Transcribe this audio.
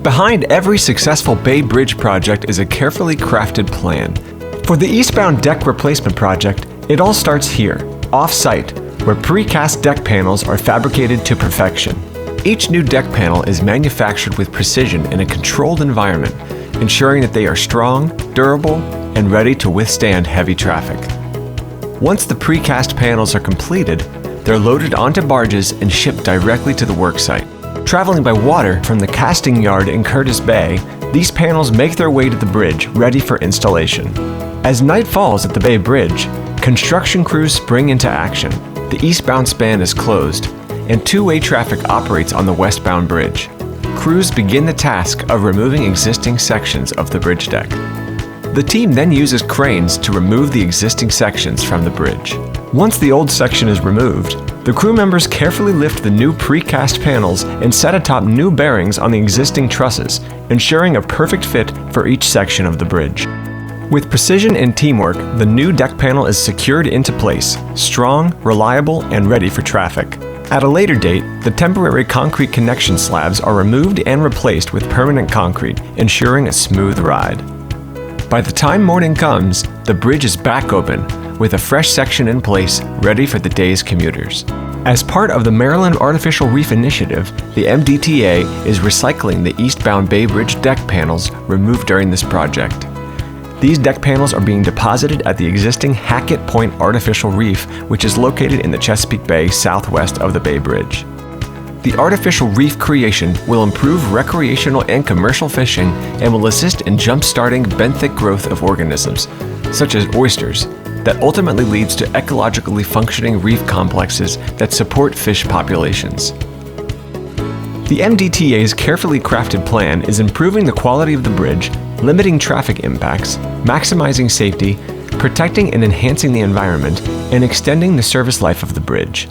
Behind every successful Bay Bridge project is a carefully crafted plan. For the eastbound deck replacement project, it all starts here, off-site, where precast deck panels are fabricated to perfection. Each new deck panel is manufactured with precision in a controlled environment, ensuring that they are strong, durable, and ready to withstand heavy traffic. Once the precast panels are completed, they're loaded onto barges and shipped directly to the worksite. Traveling by water from the casting yard in Curtis Bay, these panels make their way to the bridge, ready for installation. As night falls at the Bay Bridge, construction crews spring into action. The eastbound span is closed, and two-way traffic operates on the westbound bridge. Crews begin the task of removing existing sections of the bridge deck. The team then uses cranes to remove the existing sections from the bridge. Once the old section is removed, the crew members carefully lift the new precast panels and set atop new bearings on the existing trusses, ensuring a perfect fit for each section of the bridge. With precision and teamwork, the new deck panel is secured into place, strong, reliable, and ready for traffic. At a later date, the temporary concrete connection slabs are removed and replaced with permanent concrete, ensuring a smooth ride. By the time morning comes, the bridge is back open, with a fresh section in place, ready for the day's commuters. As part of the Maryland Artificial Reef Initiative, the MDTA is recycling the eastbound Bay Bridge deck panels removed during this project. These deck panels are being deposited at the existing Hackett Point Artificial Reef, which is located in the Chesapeake Bay southwest of the Bay Bridge. The artificial reef creation will improve recreational and commercial fishing and will assist in jump-starting benthic growth of organisms, such as oysters, that ultimately leads to ecologically functioning reef complexes that support fish populations. The MDTA's carefully crafted plan is improving the quality of the bridge, limiting traffic impacts, maximizing safety, protecting and enhancing the environment, and extending the service life of the bridge.